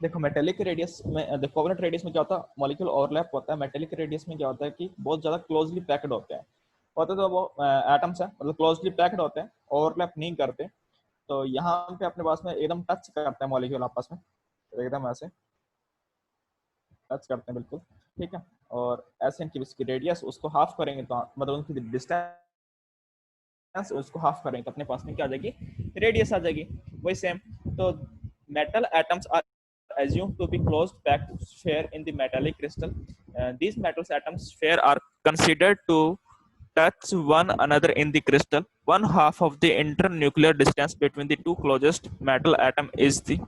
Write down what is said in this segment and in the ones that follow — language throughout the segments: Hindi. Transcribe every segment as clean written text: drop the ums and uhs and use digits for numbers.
देखो मेटेलिक रेडियस में, देखो कोवेलेंट रेडियस में क्या होता है, मॉलिक्यूल ओवरलैप होता है। मेटेलिक रेडियस में क्या होता है कि बहुत ज्यादा क्लोजली पैक्ड होते हैं, होते तो वो एटम्स है, मतलब क्लोजली पैक्ड होते हैं, ओवरलैप नहीं करते। तो यहाँ पे अपने पास में एकदम टच करते हैं मॉलिक्यूल आपस में, तो एकदम ऐसे टच करते हैं बिल्कुल, ठीक है। और ऐसे इनकी इसकी रेडियस उसको हाफ करेंगे तो मतलब उनकी डिस्टेंस उसको हाफ करेंगे तो अपने पास में क्या आ जाएगी, रेडियस आ जाएगी। वही सेम, तो metal atoms are assumed to be closed packed sphere in the metallic crystal. These metal atoms sphere are considered to touch one another in the crystal. One half of the internuclear distance between the two closest metal atom is the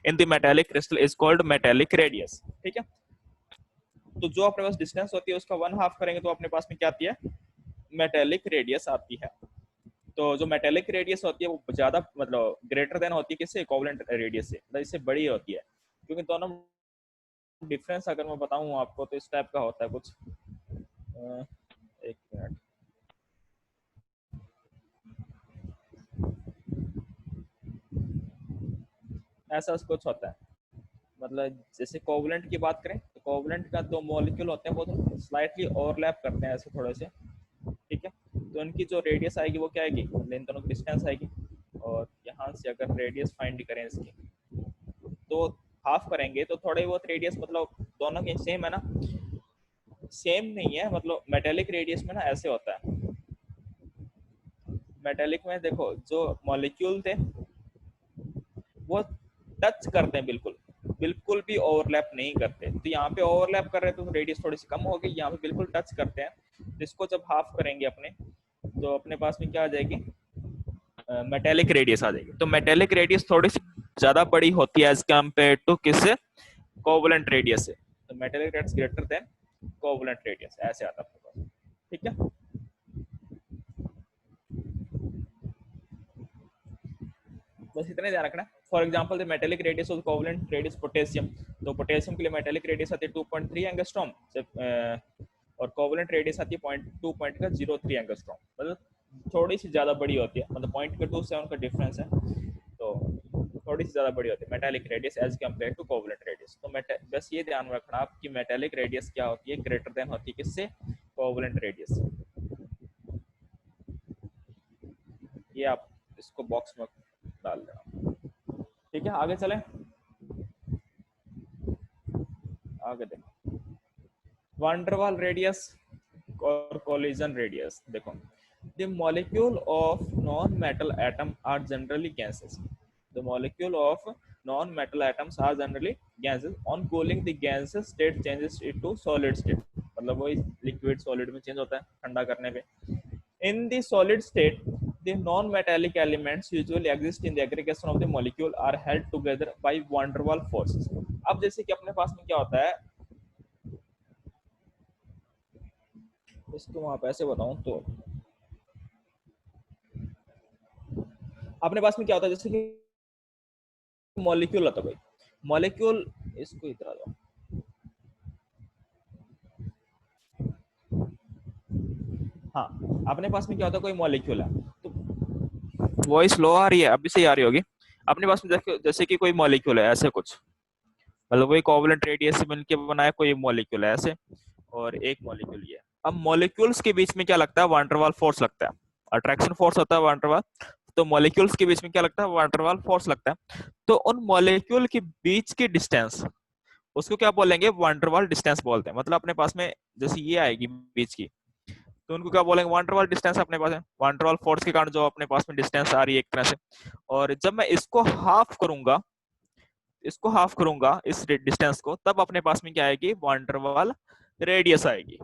in the metallic crystal is called metallic radius, ठीक है। तो जो अपने पास डिस्टेंस होती है उसका वन हाफ करेंगे तो अपने पास में क्या आती है, मेटेलिक रेडियस आती है। तो जो मेटेलिक रेडियस होती है वो ज्यादा मतलब ग्रेटर देन होती है किससे, कोवेलेंट रेडियस से, मतलब इससे बड़ी होती है। क्योंकि दोनों डिफरेंस अगर मैं बताऊं आपको तो इस टाइप का होता है कुछ, एक मिनट, ऐसा कुछ होता है। मतलब जैसे कोवेलेंट की बात करें तो कोवेलेंट का दो मॉलिक्यूल होते हैं वो तो स्लाइटली ओवरलैप करते हैं ऐसे थोड़े से, ठीक है। तो इनकी जो रेडियस आएगी वो क्या आएगी, मतलब इन दोनों की डिस्टेंस आएगी। और यहाँ से अगर रेडियस फाइंड करें इसकी तो हाफ करेंगे तो थोड़े बहुत रेडियस मतलब दोनों के सेम है ना, सेम नहीं है। मतलब मेटेलिक रेडियस में ना ऐसे होता है, मेटेलिक में देखो जो मॉलिक्यूल थे वो टच करते हैं बिल्कुल, बिल्कुल भी ओवरलैप नहीं करते। तो यहाँ पे ओवरलैप कर रहे थे तो रेडियस थोड़ी सी कम हो गई, यहाँ पे बिल्कुल टच करते हैं। जिसको जब हाफ करेंगे अपने तो अपने पास में क्या आ जाएगी, मेटेलिक रेडियस आ जाएगी। तो मेटेलिक रेडियस थोड़ी सी ज्यादा बड़ी होती है एज कम्पेयर टू किससे, कोवेलेंट रेडियस से। तो metallic radius greater than covalent radius, ऐसे आता है, ठीक है। बस इतने ध्यान रखना। For example the metallic radius of covalent radius potassium, तो पोटेशियम के लिए मेटेलिक रेडियस आती है 2.3 एंगस्ट्रॉम, और कोवेलेंट रेडियस आती है 2.03 एंगस्ट्रॉम, मतलब थोड़ी सी ज़्यादा बड़ी होती है, मतलब 0.27 का डिफरेंस है। तो थोड़ी सी ज़्यादा बड़ी होती है metallic radius as compare to covalent radius. तो बस ये ध्यान रखना आप कि मेटेलिक रेडियस क्या होती है, ग्रेटर देन होती है किससे, कोवेलेंट रेडियस से। ये आप इसको बॉक्स में डाल देना, ठीक है। आगे चलें, आगे देखो वांडरवाल रेडियस और कोलिजन रेडियस। देखो the molecule of non metal atom are generally gases, the molecule of non metal atoms are generally gases, on cooling the gases state changes into solid state, मतलब वही लिक्विड सॉलिड में चेंज होता है ठंडा करने पे। In the solid state, the non-metallic elements usually exist in the aggregation of the molecule are held together by van der Waals forces. अब जैसे कि अपने पास में क्या होता है, इसको आप ऐसे बताऊं तो अपने पास में क्या होता है, जैसे कि मॉलिक्यूल होता है भाई, मॉलिक्यूल, इसको इधर आ जाओ, हाँ अपने पास में क्या होता है, कोई मॉलिक्यूल है तो वॉइस लो आ रही है, अभी से आ रही होगी। अपने पास में जैसे कि कोई मॉलिक्यूल है ऐसे कुछ, मतलब वही कोवेलेंट रेडियस से मिलकर बनाया कोई मॉलिक्यूल है ऐसे, और एक मॉलिक्यूल ये। अब मॉलिक्यूल्स के बीच में क्या लगता है, वान डेर वाल फोर्स लगता है, अट्रैक्शन फोर्स होता है वान डेर वाल। तो मॉलिक्यूल्स के बीच में क्या लगता है, वान डेर वाल फोर्स लगता है। तो उन मॉलिक्यूल के बीच की डिस्टेंस उसको क्या बोलेंगे, वान डेर वाल डिस्टेंस बोलते हैं। मतलब अपने पास में जैसे ये आएगी बीच की तो उनको क्या बोलेंगे, वान डेर वाल डिस्टेंस अपने पास है, वान डेर वाल फोर्स के कारण जो अपने पास में डिस्टेंस आ रही है एक तरह से। और जब मैं इसको हाफ करूंगा, इसको हाफ करूंगा इस डिस्टेंस को, तब अपने पास में क्या आएगी, वान डेर वाल रेडियस आएगी।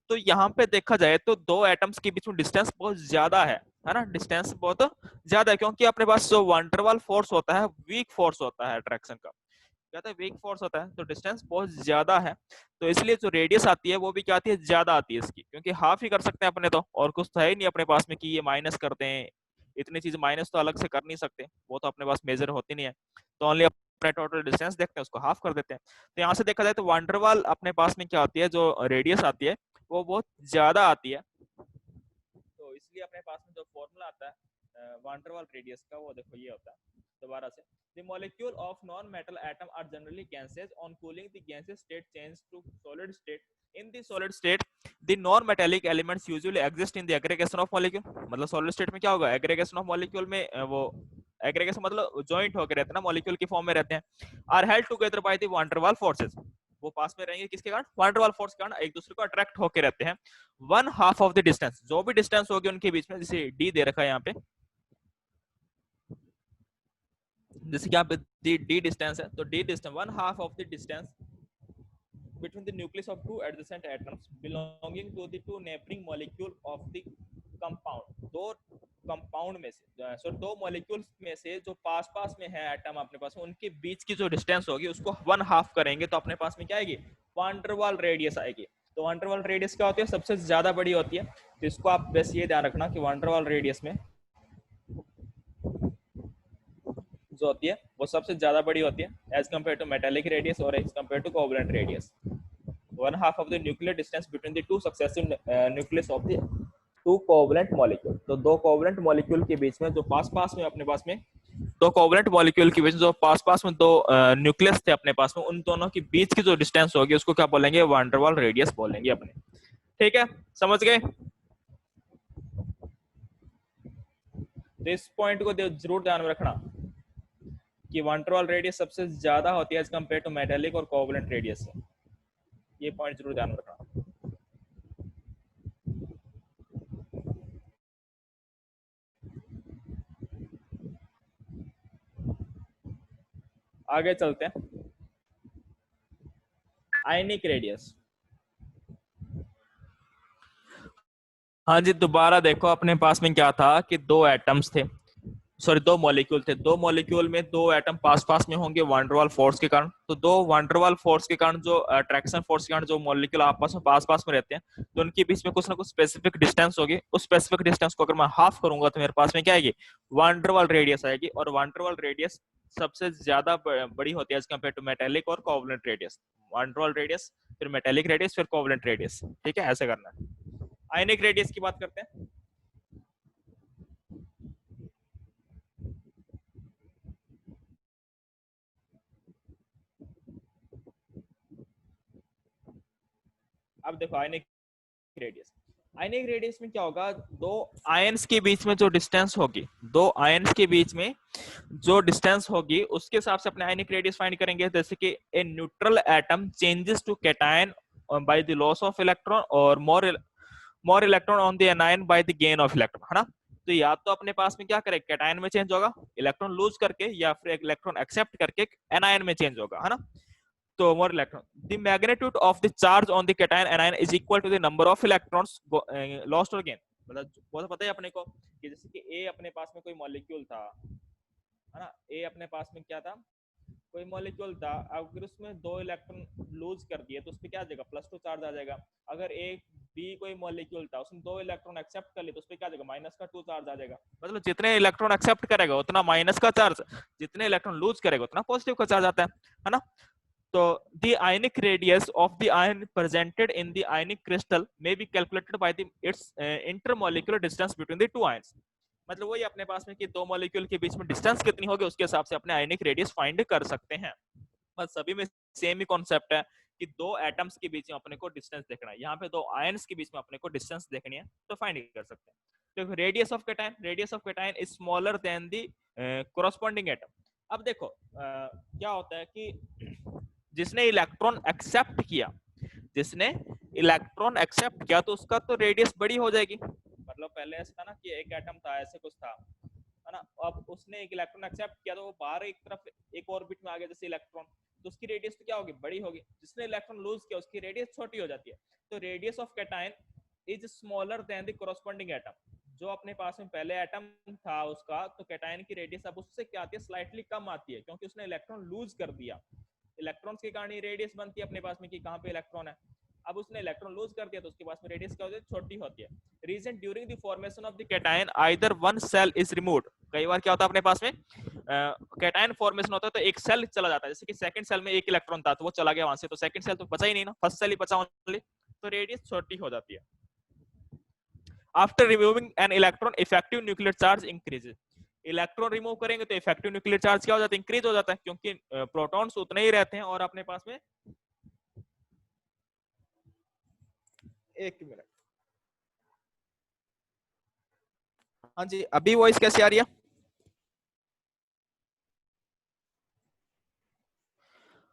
तो यहाँ पे देखा जाए तो दो एटम्स के बीच में डिस्टेंस बहुत ज्यादा है ना, डिस्टेंस बहुत ज्यादा है, क्योंकि अपने पास जो वान डेर वाल फोर्स होता है वीक फोर्स होता है अट्रैक्शन का, कहते हैं वीक फोर्स होता है, तो डिस्टेंस बहुत ज्यादा है। तो इसलिए जो रेडियस आती है वो भी क्या आती है, ज्यादा आती है इसकी, क्योंकि हाफ ही कर सकते हैं अपने तो, और कुछ तो है ही नहीं अपने पास में कि ये माइनस करते हैं। इतनी चीज माइनस तो अलग से कर नहीं सकते, वो तो अपने पास मेजर होती नहीं है। तो ओनली अपने टोटल डिस्टेंस देखते हैं उसको हाफ कर देते हैं। तो यहाँ से देखा जाए तो वान डेर वाल अपने पास में क्या होती है, जो रेडियस आती है वो बहुत ज्यादा आती है। तो इसलिए अपने पास में जो फॉर्मूला आता है वान डेर वाल रेडियस का, वो देखो ये होता है दोबारा से, the molecule of non-metal atom are generally gases. On cooling, the gaseous state changes to solid state. In the solid state, the non-metallic elements usually exist in the aggregation of molecule. मतलब solid state में क्या होगा, aggregation of molecule में वो aggregation मतलब joint होकर रहते हैं ना, molecule की form में रहते हैं, are held together by the van der Waals forces. वो पास में रहेंगे किसके कारण, van der Waals force के कारण एक दूसरे को अट्रैक्ट होकर रहते हैं. 1/2 ऑफ द डिस्टेंस, जो भी डिस्टेंस होगी उनके बीच में, जैसे d दे रखा है यहाँ पे, जैसे कि यहाँ पे d डिस्टेंस है, तो d distance 1/2 of the distance between the nucleus of two adjacent atoms belonging to the two neighboring molecule of the compound. दो कंपाउंड में से दो मॉलिक्यूल्स में से जो पास पास में है एटम अपने पास, उनके बीच की जो डिस्टेंस होगी उसको 1/2 करेंगे तो अपने पास में क्या आएगी, वान डेर वाल रेडियस आएगी. तो वान डेर वाल रेडियस क्या होती है, सबसे ज्यादा बड़ी होती है. तो इसको आप बस ये ध्यान रखना कि वान डेर वाल रेडियस में जो होती है वो सबसे ज्यादा बड़ी होती है as compare to metallic radius और as compare to covalent radius. 1/2 of the nuclear distance between the two successive nucleus of the two covalent molecule. तो दो कोवलेंट मॉलिक्यूल के बीच में जो पास पास में अपने पास में दो कोवलेंट मॉलिक्यूल के बीच जो पास पास में दो न्यूक्लियस थे अपने पास में, उन दोनों के बीच की जो डिस्टेंस होगी उसको क्या बोलेंगे, वान डेर वाल रेडियस बोलेंगे अपने. ठीक है, समझ गए. तो इस पॉइंट को जरूर ध्यान में रखना कि वान डेर वाल रेडियस सबसे ज्यादा होती है एज कम्पेयर टू मेटेलिक और कोवलेंट रेडियस से. ये पॉइंट जरूर ध्यान में रखना. आगे चलते हैं. Ionic radius. हाँ जी, दोबारा देखो अपने पास में क्या था कि दो एटम्स थे, सॉरी दो मॉलिक्यूल थे. दो मॉलिक्यूल में दो एटम पास पास में होंगे वान डेर वाल फोर्स के कारण. तो दो वान डेर वाल फोर्स के कारण, जो अट्रैक्शन फोर्स के कारण जो मॉलिक्यूल आपस में पास पास में रहते हैं, तो उनके बीच में कुछ ना कुछ स्पेसिफिक डिस्टेंस होगी. उस स्पेसिफिक डिस्टेंस को अगर मैं हाफ करूंगा तो मेरे पास में क्या आएगी, वान डेर वाल रेडियस आएगी. और वान डेर वाल रेडियस सबसे ज्यादा बड़ी होती है एज कम्पेयर टू मेटेलिक और कोवलेंट रेडियस. वान डेर वाल रेडियस, फिर मेटेलिक रेडियस, फिर कोवलेंट रेडियस. ठीक है, ऐसे करना है. आयनिक रेडियस की बात करते हैं. अब देखो आयनिक रेडियस. आयनिक रेडियस में क्या होगा, दो आयंस के बीच में जो डिस्टेंस होगी, दो आयंस के बीच में जो डिस्टेंस होगी उसके हिसाब से अपने आयनिक रेडियस फाइंड करेंगे. जैसे कि a neutral atom changes to cation by the loss of electron और more electron on the anion by the gain of electron, है ना. तो या तो अपने पास में क्या करेगा, कैटायन में चेंज होगा इलेक्ट्रॉन लूज करके, या फिर एक इलेक्ट्रॉन एक्सेप्ट करके एनायन में चेंज होगा, है ना. तो more electron, the magnitude of the charge on the cation anion is equal to the number of electrons lost or gained. मतलब वो तो पता है अपने को कि जैसे कि A अपने पास में कोई मॉलिक्यूल था, है ना. A अपने पास में क्या था, कोई मॉलिक्यूल था. अगर उसमें 2 इलेक्ट्रॉन लूज कर दिए तो उसपे क्या आ जाएगा, +2 चार्ज आ जाएगा. अगर एक B कोई मॉलिक्यूल था, उसने 2 इलेक्ट्रॉन एक्सेप्ट कर लिए तो उसपे क्या आ जाएगा, -2 चार्ज आ जाएगा. मतलब जितने इलेक्ट्रॉन एक्सेप्ट करेगा उतना माइनस का चार्ज, जितने इलेक्ट्रॉन लूज करेगा उतना पॉजिटिव का चार्ज आता है ना. So the ionic radius of the ion presented in the ionic crystal may be calculated by its intermolecular distance between the two ions. मतलब वही अपने पास में कि दो मॉलिक्यूल के बीच में डिस्टेंस कितनी होगी उसके हिसाब से अपने आयनिक रेडियस फाइंड कर सकते हैं. बस सभी में सेम ही कॉन्सेप्ट है कि दो एटम्स के बीच में अपने को डिस्टेंस देखना है. यहाँ पे दो आयंस के बीच में अपने को डिस्टेंस देखनी है तो फाइंड कर सकते हैं. तो radius of cation is smaller than the corresponding atom. अब देखो क्या होता है कि जिसने इलेक्ट्रॉन एक्सेप्ट किया, जिसने इलेक्ट्रॉन एक्सेप्ट किया तो उसका तो रेडियस बड़ी हो जाएगी. मतलब पहले ऐसा था ना कि एक एटम था, ऐसे कुछ था, है ना. अब उसने एक इलेक्ट्रॉन एक्सेप्ट किया तो वो बाहर एक तरफ एक ऑर्बिट में आ गया जैसे इलेक्ट्रॉन, तो उसकी रेडियस तो क्या होगी, बड़ी होगी. जिसने इलेक्ट्रॉन लूज किया उसकी रेडियस छोटी हो जाती है. तो radius of cation is smaller than the corresponding atom. जो अपने पास में पहले एटम था उसका, तो कैटायन की रेडियस अब उससे क्या आती है, स्लाइटली कम आती है, क्योंकि उसने इलेक्ट्रॉन लूज कर दिया. इलेक्ट्रॉन्स के कारण रेडियस बनती है अपने पास में कि कहाँ पे इलेक्ट्रॉन है. अब उसने इलेक्ट्रॉन लूज कर दिया तो उसके पास में रेडियस क्या होती है, छोटी होती है. Reason during the formation of the cation either one cell is removed. कई बार क्या होता है अपने पास में कैटायन फॉर्मेशन होता है तो एक सेल चला जाता है. जैसे कि सेकंड सेल में एक इलेक्ट्रॉन था तो वो चला गया वहां से, तो सेकंड सेल तो बचा ही नहीं ना, फर्स्ट सेल ही बचा ओनली, तो रेडियस छोटी हो जाती है. After removing an electron effective nuclear charge increases. Electron remove करेंगे तो इफेक्टिव न्यूक्लियर चार्ज क्या हो जाता है, इंक्रीज हो जाता है, क्योंकि प्रोटॉन्स उतने ही रहते हैं और अपने पास में, एक मिनट, हाँ जी अभी वॉइस कैसे आ रही है?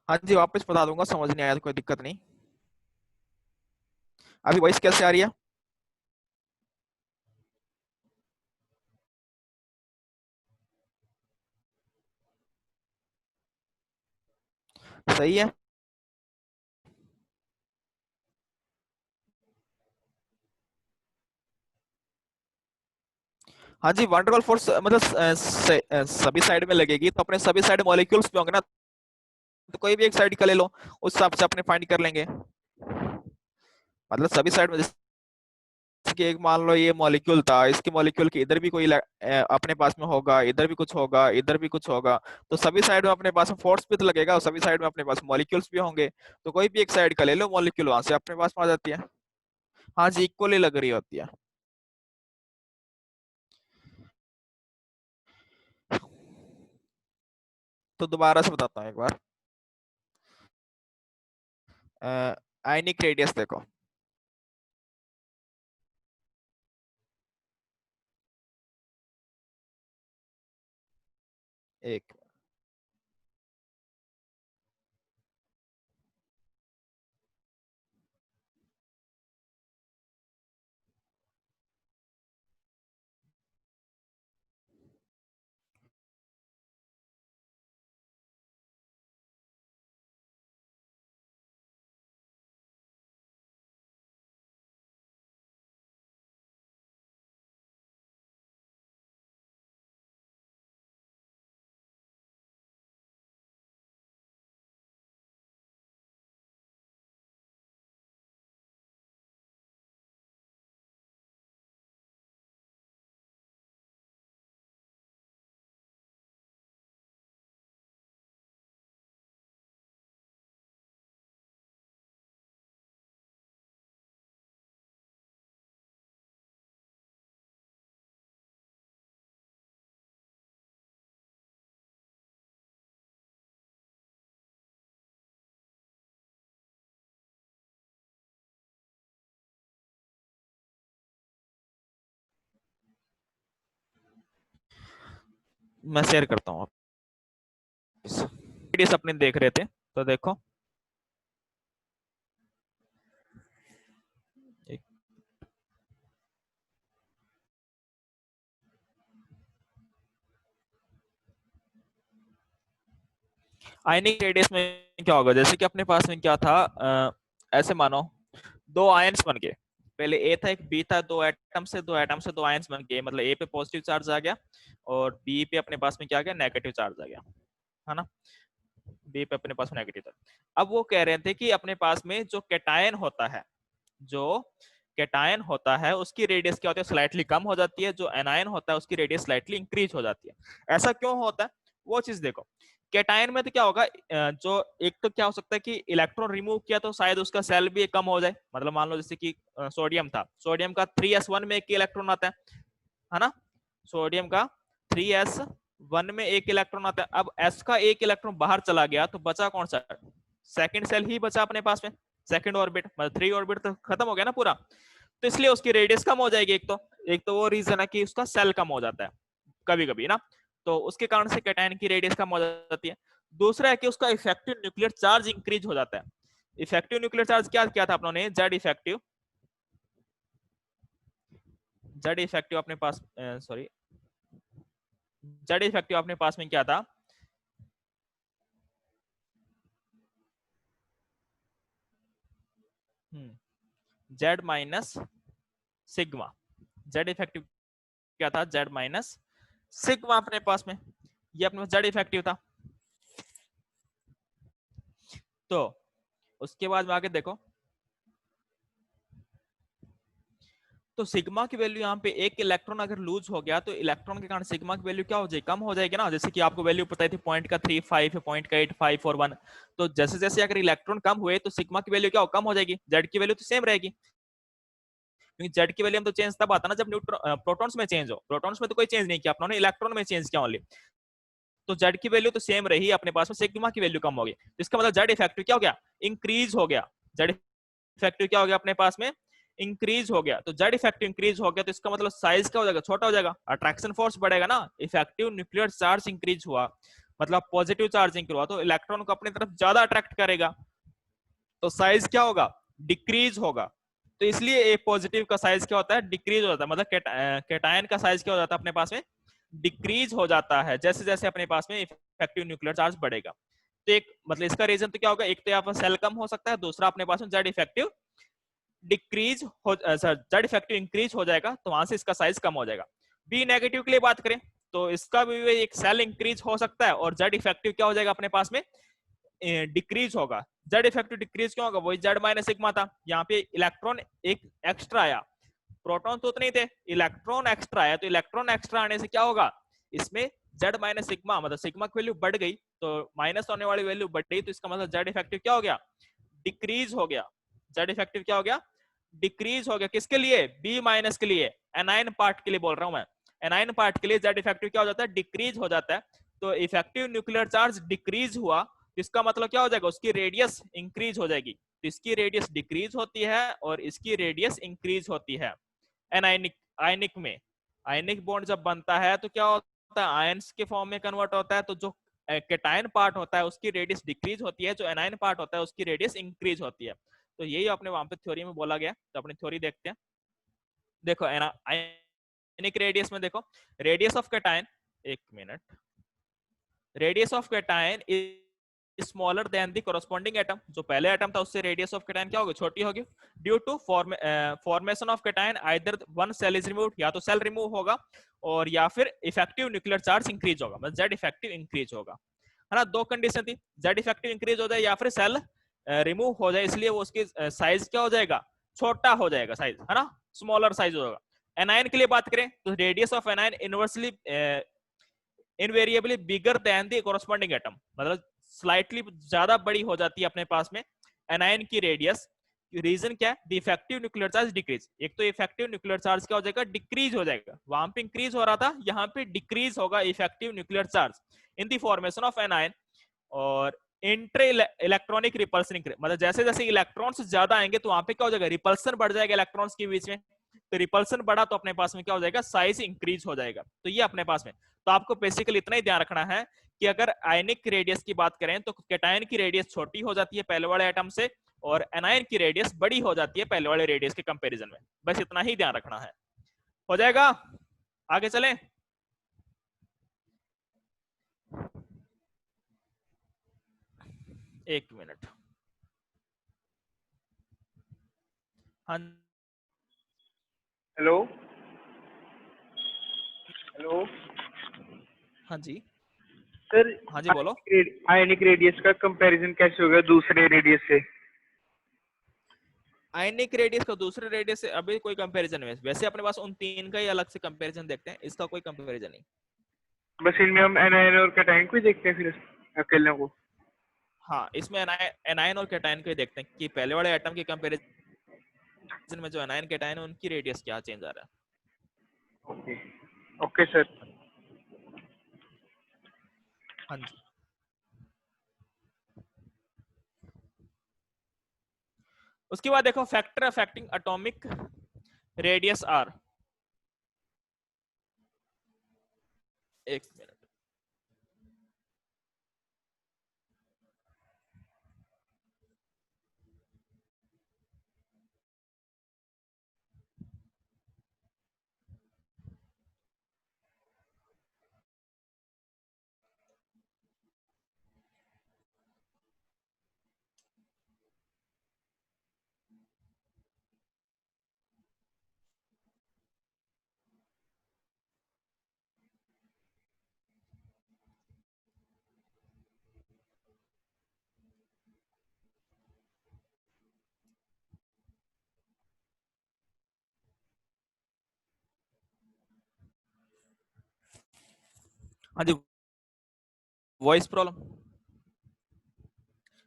हाँ जी वापस बता दूंगा, समझ नहीं आया तो कोई दिक्कत नहीं। अभी वॉइस कैसे आ रही है? सही है। हाँ जी वंडरफुल फोर्स मतलब सभी साइड में लगेगी तो अपने सभी साइड मॉलिक्यूल्स भी होंगे ना, तो कोई भी एक साइड का ले लो, उस हिसाब से अपने फाइंड कर लेंगे। मतलब सभी साइड में, जैसे कि एक मान लो ये मॉलिक्यूल था, इसके मॉलिक्यूल के इधर भी कोई अपने पास में होगा, इधर भी कुछ होगा, इधर भी कुछ होगा, तो सभी साइड में अपने पास में फोर्स भी तो लगेगा और सभी साइड में अपने पास मॉलिक्यूल्स भी होंगे, तो कोई भी एक साइड का ले लो मॉलिक्यूल, वहां से अपने पास में आ जाती है। हाँ जी इक्वली लग रही होती है। तो दोबारा से बताता हूँ एक बार। आयनिक रेडियस देखो, एक, मैं शेयर करता हूँ। रेडियस अपने देख रहे थे, तो देखो आयनिक रेडियस में क्या होगा, जैसे कि अपने पास में क्या था, ऐसे मानो दो आयंस बन गए, पहले ए था एक बी था, दो एटम से दो आयंस बन गए, मतलब ए पे पॉजिटिव चार्ज आ गया और बी पे अपने पास में क्या आ गया, नेगेटिव चार्ज आ गया, है ना, बी पे अपने पास में नेगेटिव चार्ज। अब वो कह रहे थे कि अपने पास में जो कैटायन होता है, जो कैटायन होता है उसकी रेडियस क्या होती है, स्लाइटली कम हो जाती है, जो एनायन होता है उसकी रेडियस स्लाइटली इंक्रीज हो जाती है। ऐसा क्यों होता है, वो चीज देखो। कैटायन में तो क्या होगा, जो एक तो क्या हो सकता है कि इलेक्ट्रॉन रिमूव किया तो शायद उसका सेल भी कम हो जाए, मतलब मान लो जैसे कि सोडियम था, सोडियम का 3s1 में एक इलेक्ट्रॉन आता है ना, सोडियम का 3s1 में एक इलेक्ट्रॉन आता है, अब s का एक इलेक्ट्रॉन बाहर चला गया तो बचा कौन सा, सेकंड सेल ही बचा अपने पास में, सेकंड ऑर्बिट, मतलब 3 ऑर्बिट तो खत्म हो गया ना पूरा, तो इसलिए उसकी रेडियस कम हो जाएगी। एक तो वो रीजन है कि उसका सेल कम हो जाता है कभी कभी ना, तो उसके कारण से कैटायन की रेडियस कम हो जाती है। दूसरा है कि उसका इफेक्टिव न्यूक्लियर चार्ज इंक्रीज हो जाता है। इफेक्टिव न्यूक्लियर चार्ज क्या किया था अपनों ने, जेड इफेक्टिव अपने पास, सॉरी, जेड इफेक्टिव अपने पास में क्या था, Z minus sigma, Z effective क्या था, जेड माइनस सिग्मा अपने पास में, ये अपने पास जेड इफेक्टिव था। तो उसके बाद में आगे देखो, तो सिग्मा की वैल्यू यहाँ पे एक इलेक्ट्रॉन अगर लूज हो गया तो इलेक्ट्रॉन के कारण सिग्मा की वैल्यू क्या हो जाएगी, कम हो जाएगी ना, जैसे कि आपको वैल्यू पता थी पॉइंट का 3.5 है, पॉइंट का 8.5 और 1, तो जैसे जैसे अगर इलेक्ट्रॉन कम हुए तो सिग्मा की वैल्यू क्या हो, कम हो जाएगी, जेड की वैल्यू तो सेम रहेगी। क्योंकि जेड की वैल्यू में तो चेंज तब आता ना जब न्यूट्रॉन प्रोटॉन्स में चेंज हो, प्रोटॉन्स में तो कोई चेंज नहीं किया अपनों ने, इलेक्ट्रॉन में चेंज किया ओनली। तो जेड की वैल्यू तो सेम रही अपने पास में, सिग्मा की वैल्यू कम हो गई, तो इसका मतलब जेड इफेक्टिव क्या हो गया, इंक्रीज हो गया। जेड इफेक्टिव क्या हो गया अपने पास में, इंक्रीज हो गया। तो जेड इफेक्टिव इंक्रीज हो गया तो इसका मतलब साइज क्या हो जाएगा, छोटा हो जाएगा, अट्रैक्शन फोर्स बढ़ेगा ना, इफेक्टिव न्यूक्लियर चार्ज इंक्रीज हुआ, मतलब पॉजिटिव चार्जिंग हुआ, तो इलेक्ट्रॉन को अपनी तरफ ज्यादा अट्रैक्ट करेगा, तो साइज क्या होगा, डिक्रीज होगा। तो इसलिए ए पॉजिटिव का साइज क्या होता है, डिक्रीज हो जाता है, मतलब कैटायन का साइज क्या हो जाता है अपने पास में, डिक्रीज हो जाता है, जैसे जैसे अपने पास में इफेक्टिव न्यूक्लियर चार्ज बढ़ेगा। तो एक मतलब इसका रीजन तो क्या होगा, एक तो यहाँ पर सेल कम हो सकता है, दूसरा अपने पास में जेड इफेक्टिव डिक्रीज हो, जेड इफेक्टिव इंक्रीज हो जाएगा, तो वहां से इसका साइज कम हो जाएगा। बी नेगेटिव के लिए बात करें तो इसका भी एक सेल इंक्रीज हो सकता है और जेड इफेक्टिव क्या हो जाएगा अपने पास में, डिक्रीज होगा। जेड इफेक्टिव डिक्रीज क्यों होगा, वही जेड माइनस सिग्मा था, यहाँ पे इलेक्ट्रॉन एक एक्स्ट्रा आया, प्रोटॉन तो उतने ही थे, इलेक्ट्रॉन एक्स्ट्रा आया, तो इलेक्ट्रॉन एक्स्ट्रा आने से क्या होगा, इसमें जेड माइनस सिग्मा, मतलब सिग्मा की वैल्यू बढ़ गई, तो माइनस होने वाली वैल्यू बढ़ गई, तो इसका मतलब जेड इफेक्टिव क्या हो गया, डिक्रीज हो गया। जेड इफेक्टिव क्या हो गया, डिक्रीज हो गया, किसके लिए, बी माइनस के लिए, एनाइन पार्ट के लिए बोल रहा हूं मैं, एनाइन पार्ट के लिए जेड इफेक्टिव क्या हो जाता है, डिक्रीज हो जाता है। तो इफेक्टिव न्यूक्लियर चार्ज डिक्रीज हुआ, इसका मतलब क्या हो जाएगा, उसकी रेडियस इंक्रीज हो जाएगी, तो इसकी रेडियस डिक्रीज होती है और इसकी रेडियस इंक्रीज होती है। एनाइनिक आयनिक में आयनिक बॉन्ड जब बनता है तो क्या होता है, आयंस के फॉर्म में कन्वर्ट होता है, तो जो कैटायन पार्ट होता है उसकी रेडियस डिक्रीज होती है, जो एनायन पार्ट होता है उसकी रेडियस इंक्रीज होती है। तो यही अपने वहां पे थ्योरी में बोला गया, तो अपनी थ्योरी देखते हैं। देखो आयनिक रेडियस में देखो, रेडियस ऑफ कैटायन, एक minute, radius of cation is smaller than the corresponding atom, जो पहले एटम था उससे रेडियस ऑफ कैटायन क्या होगी, छोटी होगी, due to formation of cation either one cell is removed, या तो सेल रिमूव होगा और या फिर इफेक्टिव न्यूक्लियर चार्ज इंक्रीज होगा, मतलब जेड इफेक्टिव इंक्रीज होगा, है ना। दो कंडीशन थी, जेड इफेक्टिव इंक्रीज हो जाए या फिर सेल रिमूव हो जाए, इसलिए वो उसकी साइज क्या हो जाएगा, छोटा हो जाएगा साइज, है ना, स्मॉलर साइज होगा। एनायन के लिए बात करें तो radius of anion inversely invariably bigger than the corresponding atom, मतलब स्लाइटली ज्यादा बड़ी हो जाती है अपने पास में एनायन की रेडियस। रीजन क्या है, the effective nuclear charge decrease, एक तो इफेक्टिव न्यूक्लियर चार्ज क्या हो जाएगा, डिक्रीज हो जाएगा, वहां पे इंक्रीज हो रहा था, यहाँ पे डिक्रीज होगा effective nuclear charge in the formation of anion. और इंट्रे इलेक्ट्रॉनिक रिपल्सन, मतलब जैसे जैसे इलेक्ट्रॉन्स ज्यादा आएंगे तो वहां पे क्या हो जाएगा, रिपल्सन बढ़ जाएगा इलेक्ट्रॉन्स के बीच में, तो रिपल्सन बढ़ा तो अपने पास में क्या हो जाएगा, साइज इंक्रीज हो जाएगा, तो ये अपने पास में। तो आपको बेसिकली इतना ही ध्यान रखना है कि अगर आयनिक रेडियस की बात करें तो कैटायन की रेडियस छोटी हो जाती है पहले वाले एटम से, और एनायन की रेडियस बड़ी हो जाती है पहले वाले रेडियस के कंपैरिजन में, बस इतना ही ध्यान रखना है। हो जाएगा, आगे चलें। एक मिनट, हाँ हेलो। हेलो हाँ जी, सर, हाँ जी बोलो। आयनिक रेडियस का कंपैरिजन कैसे होगा दूसरे रेडियस से? आयनिक रेडियस का दूसरे रेडियस से अभी कोई कंपैरिजन नहीं है, वैसे अपने पास उन तीन का ही अलग से कंपैरिजन देखते हैं, इसका कोई कंपैरिजन नहीं। बस इनमें हम एनायन और कैटायन को ही देखते हैं फिर, अकेले को? हाँ, इसमें एनायन और कैटायन को ही देखते हैं कि पहले वाले एटम के कंपैरिजन में जो एनायन कैटायन है उनकी रेडियस क्या चेंज आ रहा ओके। Okay sir. है। हाँ जी, उसके बाद देखो factor affecting atomic radius are, एक मिनट, हाँ जी, वॉइस प्रॉब्लम,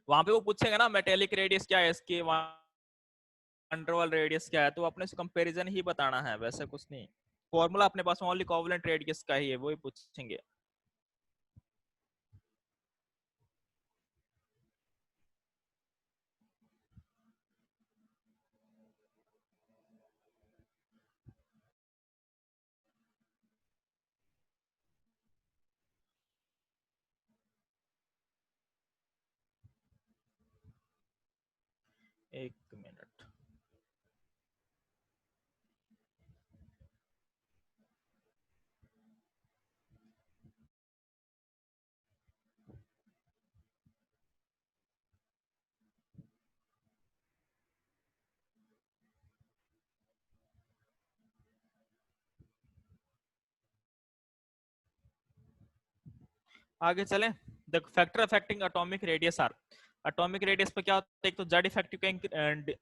वहां पे वो पूछेगा ना मेटेलिक रेडियस क्या है इसकी, वहां अंडरवाल रेडियस क्या है, तो अपने से कंपैरिजन ही बताना है, वैसे कुछ नहीं। फॉर्मूला अपने पास ओनली कोवेलेंट रेडियस का ही है, वही पूछेंगे। एक मिनट। आगे चलें। देखो factor affecting atomic radius are. Atomic radius पे क्या होता है, एक तो जेड इफेक्टिव का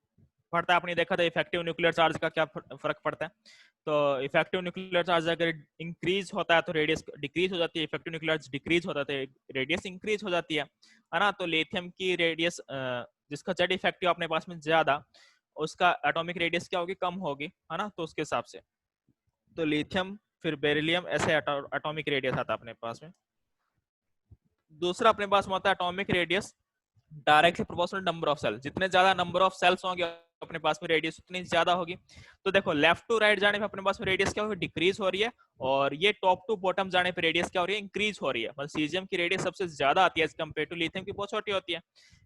पड़ता है, आपने देखा था इफेक्टिव न्यूक्लियर चार्ज का क्या फर्क पड़ता है। तो इफेक्टिव न्यूक्लियर चार्ज अगर इंक्रीज होता है तो रेडियस डिक्रीज हो जाती है, इफेक्टिव न्यूक्लियर चार्ज डिक्रीज होता है तो रेडियस इंक्रीज हो जाती है ना। तो लिथियम की रेडियस जिसका जेड इफेक्टिव अपने पास में ज्यादा, उसका एटॉमिक रेडियस क्या होगी, कम होगी, है ना। तो उसके हिसाब से तो लिथियम फिर बेरिलियम ऐसे एटॉमिक रेडियस आता है अपने पास में। दूसरा अपने पास में होता है atomic radius directly proportional number of cell, जितने ज्यादा नंबर ऑफ सेल्स होंगे अपने पास में रेडियस उतनी ज्यादा होगी। तो देखो लेफ्ट टू राइट जाने पे अपने पास में रेडियस क्या हो रही है, डिक्रीज हो रही है। और ये टॉप टू बॉटम जाने पे रेडियस क्या हो रही है, इंक्रीज हो रही है। मतलब सीजियम की रेडियस सबसे ज्यादा आती है कंपेयर टू लिथियम की बहुत छोटी होती है।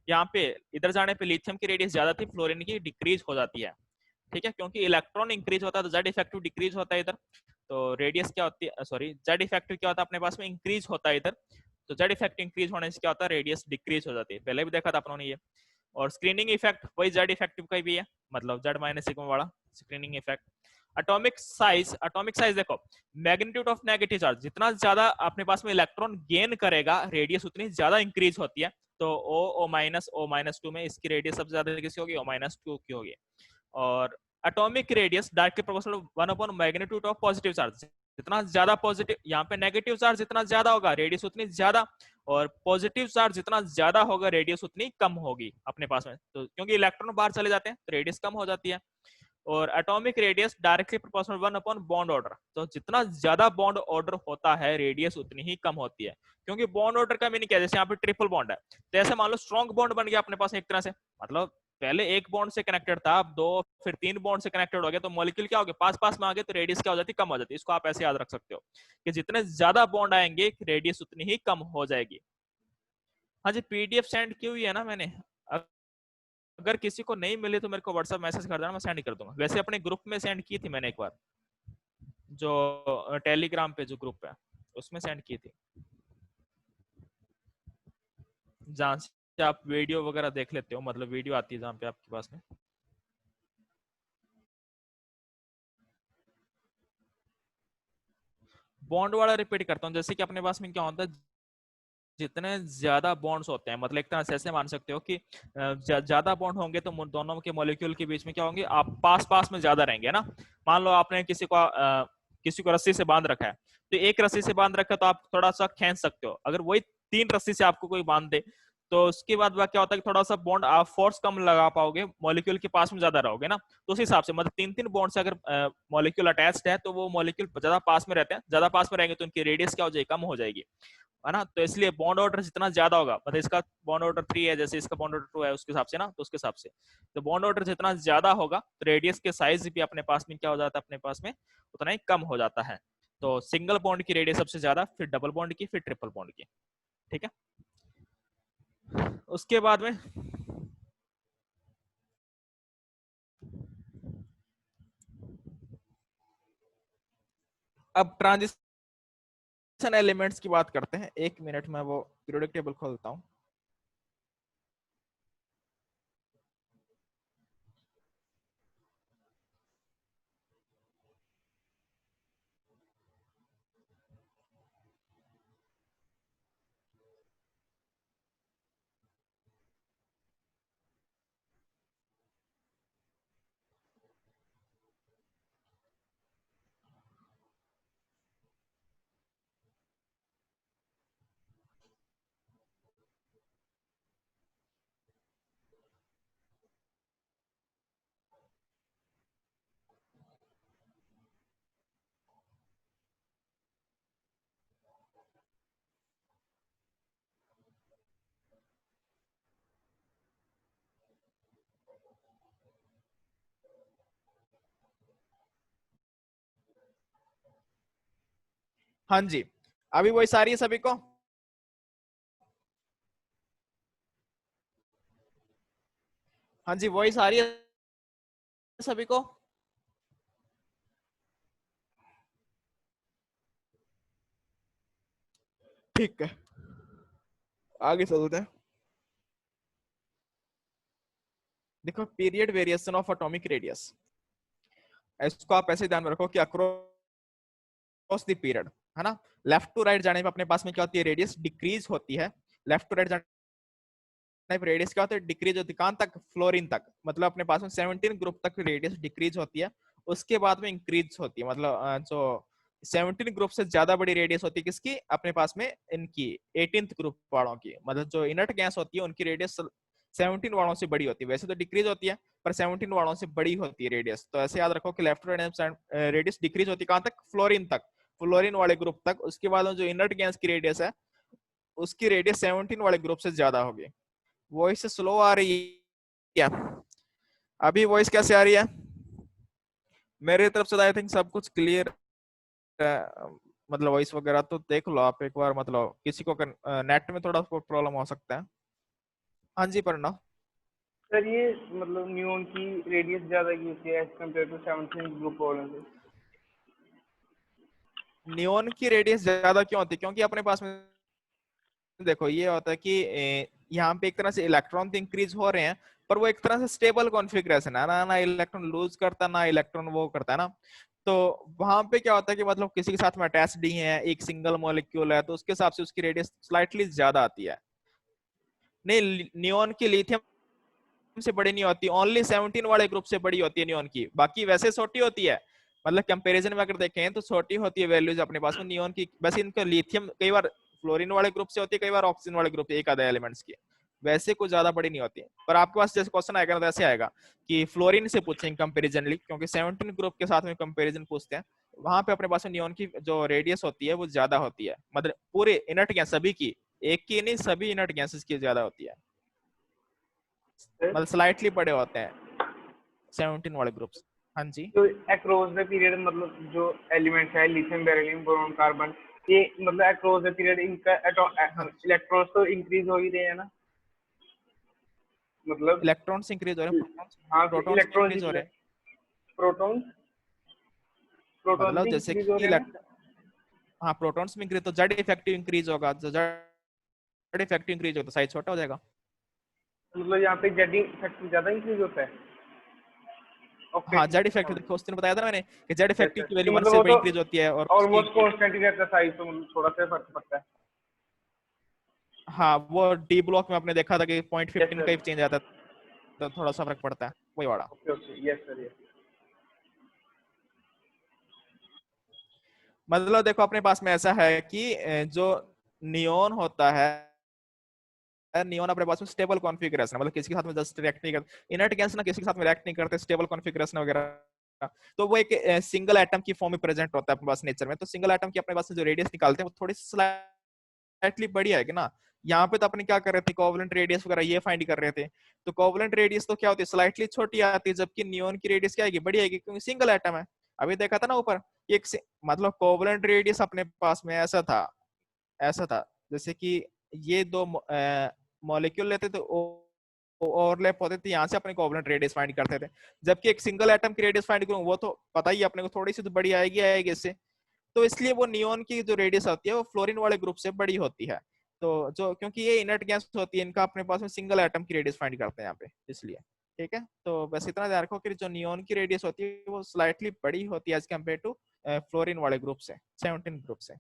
यहाँ पे इधर जाने पे लिथियम की रेडियस ज्यादा थी, फ्लोरीन की डिक्रीज हो जाती है। ठीक है, क्योंकि इलेक्ट्रॉन इंक्रीज होता है तो जेड इफेक्टिव डिक्रीज होता है इधर। तो रेडियस क्या होती है, सॉरी जेड इफेक्टिव क्या होता है अपने पास में, इंक्रीज होता है इधर। तो जेड इफेक्ट इंक्रीज होने से क्या होता है, रेडियस डिक्रीज हो जाती है, पहले भी देखा था अपनों ने ये। और स्क्रीनिंग इफेक्ट वही जेड इफेक्टिव का भी है, मतलब जेड माइनस सिग्मा वाला स्क्रीनिंग इफेक्ट। एटॉमिक साइज देखो, मैग्नीट्यूड ऑफ नेगेटिव चार्ज जितना ज्यादा अपने पास में इलेक्ट्रॉन गेन करेगा, रेडियस उतनी ज्यादा इंक्रीज होती है। तो ओ माइनस 2 में इसकी रेडियस सबसे ज्यादा किसकी होगी, O-2 की होगी। और atomic radius directly proportional 1 magnitude of positive charge, जितना ज्यादा पॉजिटिव, यहाँ पे नेगेटिव चार्ज जितना ज्यादा होगा रेडियस उतनी ज्यादा, और पॉजिटिव चार्ज जितना ज्यादा होगा रेडियस उतनी कम होगी अपने पास में। तो क्योंकि इलेक्ट्रॉन बाहर चले जाते हैं तो रेडियस कम हो जाती है। और atomic radius directly proportional one by bond order, तो जितना ज्यादा बॉन्ड ऑर्डर होता है रेडियस उतनी ही कम होती है। क्योंकि बॉन्ड ऑर्डर का मीनिंग क्या है, जैसे यहाँ पे ट्रिपल बॉन्ड है, तो ऐसे मान लो स्ट्रॉन्ग बॉन्ड बन गया अपने पास एक तरह से, मतलब पहले एक बॉन्ड से कनेक्टेड था, अब दो फिर तीन बॉन्ड से कनेक्टेड हो गया, तो मॉलिक्यूल क्या हो गया, पास पास में आ गए, तो रेडियस क्या हो जाती है, कम हो जाती है। इसको आप ऐसे याद रख सकते हो कि जितने ज्यादा बॉन्ड आएंगे रेडियस उतनी ही कम हो जाएगी। हाँ जी, पीडीएफ सेंड की हुई है ना मैंने। अगर किसी को नहीं मिले तो मेरे को व्हाट्सएप मैसेज कर देना, मैं सेंड कर दूंगा। वैसे अपने ग्रुप में सेंड की थी मैंने एक बार, जो टेलीग्राम पे जो ग्रुप है उसमें सेंड की थी, जहाँ से आप वीडियो वगैरह देख लेते हो, मतलब वीडियो आती है जहाँ पे आपके पास में। बॉन्ड वाला रिपीट करता हूँ, जैसे कि अपने पास में क्या होता है, जितने ज्यादा बॉन्ड्स होते हैं, मतलब एक तरह से ऐसे मान सकते हो कि ज्यादा बॉन्ड होंगे तो दोनों के मॉलिक्यूल के बीच में क्या होंगे, आप पास पास में ज्यादा रहेंगे ना। मान लो आपने किसी को रस्सी से बांध रखा है, तो एक रस्सी से बांध रखा है तो आप थोड़ा सा खींच सकते हो। अगर वही तीन रस्सी से आपको कोई बांध दे, तो उसके बाद वह क्या होता है कि थोड़ा सा बॉन्ड आप फोर्स कम लगा पाओगे, मॉलिक्यूल के पास में ज्यादा रहोगे ना। तो उस हिसाब से मतलब तीन तीन बॉन्ड से अगर मॉलिक्यूल अटैच्ड है तो वो मॉलिक्यूल ज्यादा पास में रहते हैं, ज्यादा पास में रहेंगे तो उनकी रेडियस क्या हो जाएगी, कम हो जाएगी, है ना। तो इसलिए बॉन्ड ऑर्डर जितना ज्यादा होगा, मतलब इसका बॉन्ड ऑर्डर 3 है, जैसे इसका बॉन्ड ऑर्डर 2 है, उसके हिसाब से ना, तो उसके हिसाब से तो बॉन्ड ऑर्डर जितना ज्यादा होगा तो रेडियस के साइज भी अपने पास में क्या हो जाता है, अपने पास में उतना ही कम हो जाता है। तो सिंगल बॉन्ड की रेडियस सबसे ज्यादा, फिर डबल बॉन्ड की, फिर ट्रिपल बॉन्ड की। ठीक है, उसके बाद में अब ट्रांजिशन एलिमेंट्स की बात करते हैं। एक मिनट में वो पीरियोडिक टेबल खोलता हूँ। हाँ जी, अभी वॉइस आ रही है सभी को? हाँ जी, वॉइस आ रही है सभी को? ठीक है, आगे चलते हैं। देखो, period variation of atomic radius, इसको आप ऐसे ध्यान में रखो कि अक्रॉस द पीरियड, है ना, लेफ्ट टू राइट जाने पे अपने पास में क्या होती है, रेडियस डिक्रीज होती है। लेफ्ट टू राइट जाने पे रेडियस क्या होता है, डिक्रीज होती है। कहां तक? फ्लोरीन तक। मतलब अपने पास में 17 ग्रुप तक रेडियस डिक्रीज होती है, उसके बाद में इंक्रीज होती है। मतलब जो 17 ग्रुप से ज्यादा बड़ी रेडियस होती है किसकी, अपने पास में इनकी 18th ग्रुप वालों की। मतलब जो इनर्ट गैस होती है उनकी रेडियस 17 वालों से बड़ी होती है। वैसे तो डिक्रीज होती है, पर 17 वालों से बड़ी होती है रेडियस। तो ऐसे याद रखो कि लेफ्ट रेडियस डिक्रीज होती है कहां तक, फ्लोरीन तक, फ्लोरीन वाले ग्रुप तक। उसके बाद जो इनर्ट गैस की रेडियस है उसकी रेडियस 17 वाले ग्रुप से ज्यादा होगी। वॉइस स्लो आ रही है क्या? अभी वॉइस कैसे आ रही है? मेरे तरफ से आई थिंक सब कुछ क्लियर है। मतलब वॉइस वगैरह तो देख लो आप एक बार, मतलब किसी को नेट में थोड़ा प्रॉब्लम हो सकता है। हाँ जी प्रणव। सर ये मतलब न्यून की रेडियस ज़्यादा की होती है एज कम्पेयर टू 17 ग्रुप वालों से। नियोन की रेडियस ज्यादा क्यों होती है? क्योंकि अपने पास में देखो ये होता है कि यहाँ पे एक तरह से इलेक्ट्रॉन तो इंक्रीज हो रहे हैं, पर वो एक तरह से स्टेबल कॉन्फ़िगरेशन है ना, ना इलेक्ट्रॉन लूज करता ना इलेक्ट्रॉन वो करता है ना। तो वहां पे क्या होता है कि मतलब किसी के साथ में अटैच्ड ही है, एक सिंगल मॉलिक्यूल है, तो उसके हिसाब से उसकी रेडियस स्लाइटली ज्यादा आती है। नहीं, नियोन की लिथियम से बड़ी नहीं होती, ओनली 17 वाले ग्रुप से बड़ी होती है नियोन की, बाकी वैसे छोटी होती है। मतलब कंपैरिजन में अगर देखें तो छोटी होती है वैल्यूज अपने पास में नियोन की। बस इनका लिथियम कई बार फ्लोरीन वाले ग्रुप से होती है, कई बार ऑक्सीजन वाले ग्रुप, एक आधा एलिमेंट्स की। वैसे कुछ ज्यादा बड़ी नहीं होती। पर आपके पास जैसे क्वेश्चन आएगा ना, तो ऐसे आएगा कि फ्लोरीन से पूछेंगे कंपेरिजनली, क्योंकि 17 ग्रुप के साथ में कंपेरिजन पूछते हैं। वहां पे अपने पास नियोन की जो रेडियस होती है वो ज्यादा होती है। मतलब पूरे इनर्ट गैस सभी की, एक की नहीं, सभी इनर्ट गैसेस की ज्यादा होती है। सर मतलब स्लाइटली बड़े होते हैं 17 वाले ग्रुप्स। हाँ जी। तो अक्रॉस द पीरियड मतलब जो एलिमेंट्स है लिथियम बेरिलियम बोरॉन कार्बन, ये मतलब अक्रॉस द पीरियड इनका हाँ, इलेक्ट्रॉन्स तो इंक्रीज हो ही रहे हैं ना, मतलब। इलेक्ट्रॉन्स इंक्रीज हो रहे हैं, हाँ तो प्रोटॉन्स भी इलेक्ट्रॉन इंक्रीज हो रहे हैं। प्रोटॉन प्रोटॉन मतलब भी जैसे इंक्रीज हो कि रहे हैं ना। हाँ, प्रोटॉन्स में इंक्रीज तो जेड इफेक्टिव इंक्रीज होगा, तो जेड इफेक्टिव इंक्रीज होगा तो साइज छोटा हो जाएगा। मतलब यहाँ पे जेड फैक्टर ज्यादा इंक्रीज होता है। ओके हाँ, जेड इफेक्टिव, समझ। देखो उस दिन बताया था ना मैंने कि जेड यस इफेक्टिव सर, की कि वैल्यू 1 मतलब से वो तो इंक्रीज होती है और उसकी। ऑलमोस्ट कांस्टेंट ही रहता है साइज, तो मतलब थोड़ा सा फर्क पड़ता है। हाँ, वो डी ब्लॉक में आपने देखा था कि पॉइंट यस 15 का सर। ही चेंज आता है, तो थोड़ा सा फर्क पड़ता है, वही वाला। Okay okay yes sir yes. मतलब देखो अपने पास में ऐसा है कि जो नियोन होता है, नियोन अपने पास में स्टेबल कॉन्फ़िगरेशन, मतलब किसी के साथ में जस्ट रिएक्ट नहीं करते, इनर्ट गैस ना किसी के साथ में रिएक्ट नहीं करते, स्टेबल कॉन्फ़िगरेशन वगैरह। तो वो एक सिंगल एटम की फॉर्म में प्रेजेंट होता है अपने पास नेचर में। तो सिंगल एटम की अपने पास से जो रेडियस निकालते हैं वो थोड़ी स्लाइटली बड़ी आएगी ना। यहाँ पे तो अपने क्या कर रहे थे, कोवलेंट रेडियस वगैरह ये फाइंड कर रहे थे। तो कोवलेंट रेडियस तो क्या होती है, स्लाइटली छोटी आती है, जबकि नियोन की रेडियस क्या आएगी, बड़ी आएगी, क्योंकि सिंगल एटम है। अभी देखा था ना ऊपर, एक मतलब कोवलेंट रेडियस अपने पास में ऐसा था जैसे कि ये दो मॉलिक्यूल लेते तो ओवरलैप होते थे, यहाँ से अपने कोवलेंट रेडियस फाइंड करते थे। जबकि एक सिंगल एटम की रेडियस फाइंड करूँ वो तो पता ही है अपने को, थोड़ी सी तो बड़ी आएगी इससे। तो इसलिए वो नियोन की जो रेडियस होती है वो फ्लोरीन वाले ग्रुप से बड़ी होती है। तो जो क्योंकि ये इनर्ट गैस होती है, इनका अपने पास में सिंगल एटम की रेडियस फाइंड करते हैं यहाँ पे, इसलिए। ठीक है, तो बस इतना ध्यान रखो कि जो नियोन की रेडियस होती है वो स्लाइटली बड़ी होती है एज कम्पेयर टू फ्लोरीन वाले ग्रुप से, 17 ग्रुप से।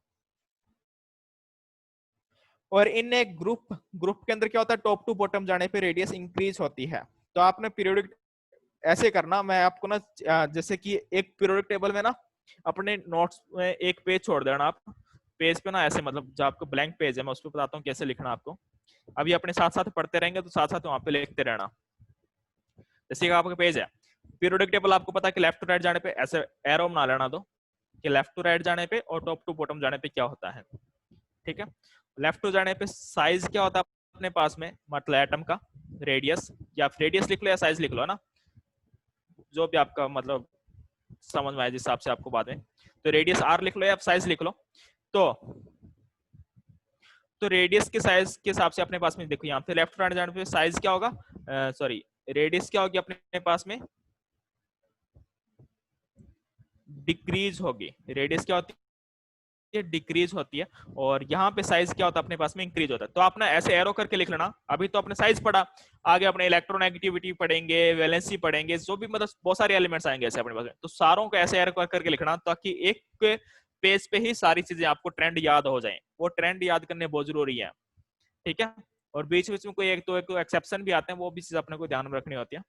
और इन एक ग्रुप ग्रुप के अंदर क्या होता है, टॉप टू बॉटम जाने पे रेडियस इंक्रीज होती है। तो आपने पीरियोडिक ऐसे करना, मैं आपको ना जैसे कि एक पीरियोडिक टेबल में ना अपने नोट्स में एक पेज छोड़ देना आप। पेज पे ना ऐसे, मतलब जो आपको ब्लैंक पेज है मैं उस पर बताता हूँ कैसे लिखना आपको। अभी अपने साथ साथ पढ़ते रहेंगे तो साथ साथ वहां पे लिखते रहना। जैसे कि आपका पेज है, पीरियोडिक टेबल आपको पता है कि लेफ्ट टू राइट जाने पे ऐसे एरो बना लेना दो कि लेफ्ट टू राइट जाने पे और टॉप टू बॉटम जाने पे क्या होता है। ठीक है, लेफ्ट टू जाने पे साइज क्या होता है अपने पास में, मतलब एटम का रेडियस, या रेडियस लिख लो या साइज लिख लो ना, जो भी आपका मतलब समझ में आए जिस हिसाब से आपको बाद में। तो रेडियस आर लिख लो या साइज लिख लो। तो रेडियस के साइज के हिसाब से अपने पास में देखो यहाँ पे लेफ्ट राइट जाने पे साइज क्या होगा, सॉरी रेडियस क्या होगी अपने पास में, डिक्रीज होगी। रेडियस क्या होती है, डिक्रीज होती है। और यहाँ पे साइज क्या होता है अपने पास में, इंक्रीज होता है। तो आपने ऐसे एरो करके लिख लेना। अभी तो अपने साइज पढ़ा, आगे अपने इलेक्ट्रोनेगेटिविटी पढ़ेंगे, वैलेंसी पढ़ेंगे, जो भी मतलब बहुत सारे एलिमेंट्स आएंगे ऐसे अपने पास में। तो सारों को ऐसे एरो करके लिखना ताकि एक पेज पे ही सारी चीजें आपको ट्रेंड याद हो जाएं। वो ट्रेंड याद करने बहुत जरूरी है, ठीक है। और बीच बीच में कोई एक तो एक्सेप्शन भी आते हैं, वो भी चीज अपने को ध्यान में रखनी होती है।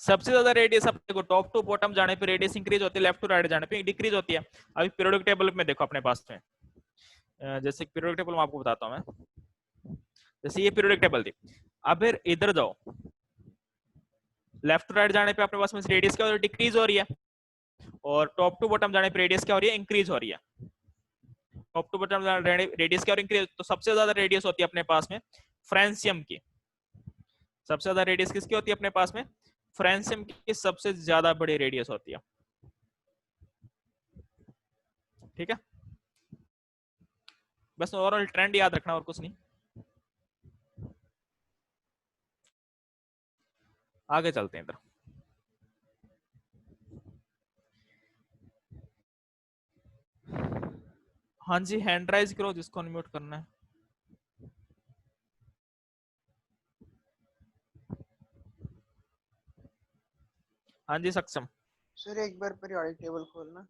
सबसे ज्यादा रेडियस अपने को टॉप टू बॉटम जाने पे रेडियस इंक्रीज होती है, लेफ्ट टू राइट जाने पे डिक्रीज होती है। अभी पीरियोडिक टेबल में देखो अपने पास में, जैसे पीरियोडिक टेबल में आपको बताता हूँ मैं। जैसे ये पीरियोडिक टेबल थी, अब फिर इधर जाओ, लेफ्ट टू राइट जाने पे अपने पास में रेडियस क्या हो रही है, डिक्रीज हो रही है। और टॉप टू बॉटम जाने पे रेडियस क्या हो रही है, इंक्रीज हो रही है। टॉप टू बॉटम रेडियस क्या हो रही है, इंक्रीज। तो सबसे ज्यादा रेडियस होती है अपने पास में फ्रेंसियम की। सबसे ज्यादा रेडियस किसकी होती है अपने पास में, फ्रेंसियम की सबसे ज्यादा बड़ी रेडियस होती है, ठीक है। बस ओवरऑल ट्रेंड याद रखना और कुछ नहीं। आगे चलते हैं इधर। हाँ जी, हैंड राइज करो जिसको अनम्यूट करना है। हाँ जी सक्षम। सर एक बार पीरियोडिक टेबल खोलना।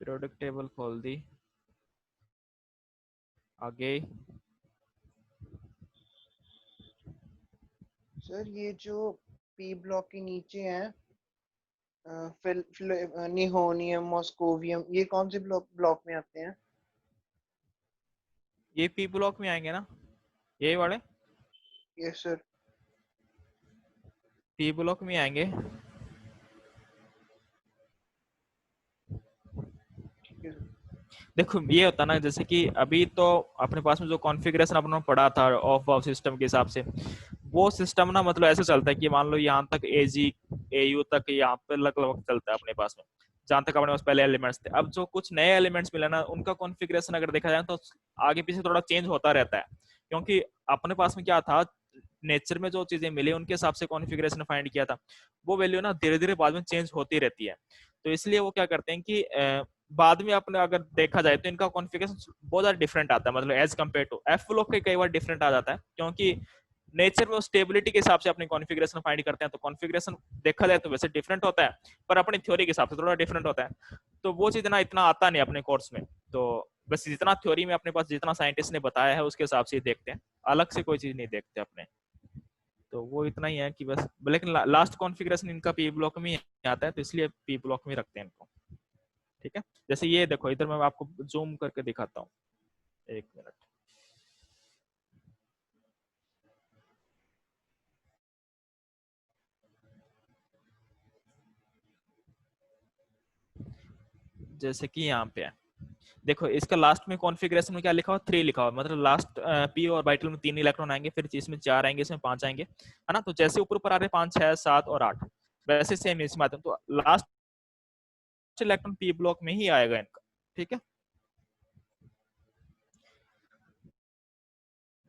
पीरियोडिक टेबल खोल दी। आगे सर ये जो पी ब्लॉक के नीचे है, निहोनियम, मॉस्कोवियम, ये कौन से ब्लॉक में आते हैं? ये पी ब्लॉक में आएंगे ना, ये वाले यस सर। पी ब्लॉक में आएंगे। ठीक है सर। देखो ये होता ना, जैसे कि अभी तो अपने पास में जो कॉन्फ़िगरेशन अपना पड़ा था ऑफ ऑफ सिस्टम के हिसाब से, वो सिस्टम ना मतलब ऐसे चलता है कि मान लो यहाँ तक एजी एयू तक यहाँ पे लगभग चलता है अपने पास में, जहां तक अपने पास पहले एलिमेंट्स थे। अब जो कुछ नए एलिमेंट्स मिले ना, उनका कॉन्फ़िगरेशन अगर देखा जाए तो आगे पीछे थोड़ा चेंज होता रहता है, क्योंकि अपने पास में क्या था, नेचर में जो चीजें मिली उनके हिसाब से कॉन्फ़िगरेशन फाइंड किया था, वो वैल्यू ना धीरे धीरे बाद में चेंज होती रहती है। तो इसलिए वो क्या करते हैं कि बाद में अपने अगर देखा जाए तो इनका कॉन्फ़िगरेशन बहुत ज्यादा डिफरेंट आता है, मतलब as compare to F block के कई बार डिफरेंट आ जाता है, क्योंकि नेचर में स्टेबिलिटी के हिसाब से अपनी कॉन्फ़िगरेशन फाइंड करते हैं। तो कॉन्फ़िगरेशन देखा जाए तो वैसे डिफरेंट होता है, पर अपनी थ्योरी के हिसाब से थोड़ा डिफरेंट होता है। तो वो चीज ना इतना आता नहीं अपने कोर्स में। तो बस जितना थ्योरी में अपने पास जितना साइंटिस्ट ने बताया है उसके हिसाब से ही देखते हैं, अलग से कोई चीज नहीं देखते अपने। तो वो इतना ही है कि बस, लेकिन लास्ट कॉन्फ़िगरेशन इनका पी ब्लॉक में ही आता है, तो इसलिए पी ब्लॉक में रखते हैं इनको, ठीक है। जैसे ये देखो, इधर मैं आपको जूम करके दिखाता हूँ, एक मिनट। जैसे कि यहाँ पे है, देखो इसका लास्ट में कॉन्फ़िगरेशन में क्या लिखा हुआ, 3 लिखा हुआ, मतलब लास्ट पी ऑर्बिटल में 3 इलेक्ट्रॉन आएंगे, फिर इसमें 4 आएंगे, इसमें 5 आएंगे, है ना। तो जैसे ऊपर ऊपर आ रहे 5 6 7 और 8, वैसे सेम इसमें आते हैं। तो लास्ट इलेक्ट्रॉन पी ब्लॉक में ही आएगा इनका, ठीक है।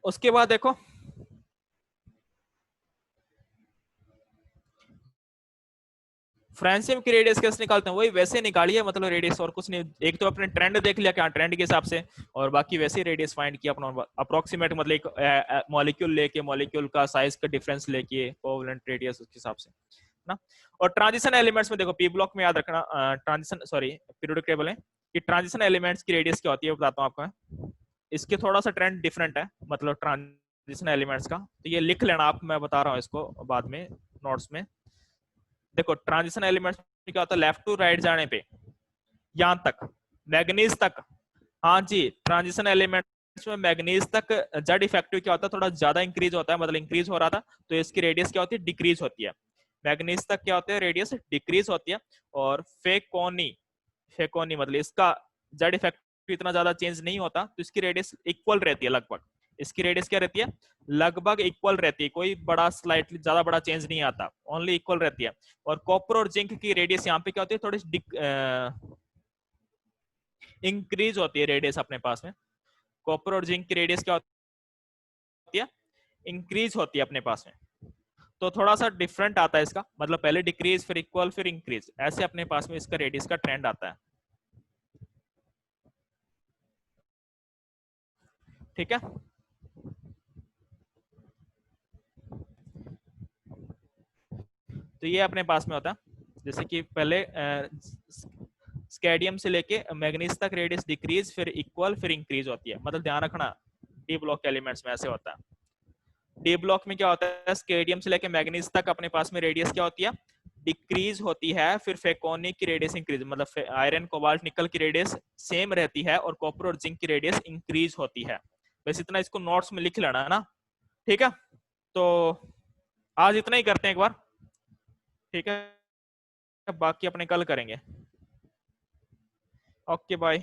उसके बाद देखो फ्रेंसियम की रेडियस कैसे निकालते हैं, वही वैसे निकालिए, मतलब रेडियस और कुछ नहीं। एक तो अपने ट्रेंड देख लिया क्या ट्रेंड के हिसाब से, और बाकी वैसे ही रेडियस फाइंड किया अपना अप्रोक्सीमेट, मतलब एक मॉलिक्यूल लेके मॉलिक्यूल का साइज का डिफरेंस लेके कोवेलेंट रेडियस उसके हिसाब से ना। और ट्रांजिशन एलिमेंट्स में देखो, पी ब्लॉक में याद रखना, ट्रांजिशन सॉरी पीरियोडिक टेबल है कि ट्रांजिशन एलिमेंट्स की रेडियस क्या होती है बताता हूँ आपको मैं। इसके थोड़ा सा ट्रेंड डिफरेंट है, मतलब ट्रांजिशन एलिमेंट्स का, तो ये लिख लेना आप, मैं बता रहा हूँ इसको बाद में नोट्स में। देखो ट्रांजिशन एलिमेंट्स में क्या होता है, लेफ्ट टू राइट जाने पे यहां तक मैग्नीज तक, हाँ जी ट्रांजिशन एलिमेंट में मैग्नीज तक जेड इफेक्टिव क्या होता है, थोड़ा ज्यादा इंक्रीज होता है, मतलब इंक्रीज हो रहा था, तो इसकी रेडियस क्या होती है, डिक्रीज होती है। मैग्नीज तक क्या होता है, रेडियस डिक्रीज होती है। और फेकोनी, फेकोनी मतलब इसका जेड इफेक्टिव इतना ज्यादा चेंज नहीं होता, तो इसकी रेडियस इक्वल रहती है लगभग। इसकी रेडियस क्या रहती है, लगभग इक्वल रहती है, कोई बड़ा स्लाइटली ज्यादा बड़ा चेंज नहीं आता, ओनली इक्वल रहती है। और कॉपर और जिंक की रेडियस यहाँ पे क्या होती है, थोड़ी इंक्रीज होती है रेडियस अपने पास में। कॉपर और जिंक की रेडियस क्या होती है, इंक्रीज होती है अपने पास में। तो थोड़ा सा डिफरेंट आता है इसका, मतलब पहले डिक्रीज फिर इक्वल फिर इंक्रीज, ऐसे अपने पास में इसका रेडियस का ट्रेंड आता है। ठीक है, तो ये अपने पास में होता है, जैसे कि पहले स्केडियम से लेके मैग्नीज तक रेडियस डिक्रीज फिर इक्वल फिर इंक्रीज होती है, मतलब ध्यान रखना डी ब्लॉक एलिमेंट्स में ऐसे होता है। डी ब्लॉक में क्या होता है, स्केडियम से लेके मैग्नीज तक अपने पास में रेडियस क्या होती है, डिक्रीज होती है, फिर फेकोनिक की रेडियस इंक्रीज, मतलब आयरन कोबाल्ट निकल की रेडियस सेम रहती है, और कॉपर और जिंक की रेडियस इंक्रीज होती है। बस इतना इसको नोट्स में लिख लेना है ना। ठीक है, तो आज इतना ही करते हैं एक बार। ठीक है, बाकी अपने कल करेंगे। Okay bye.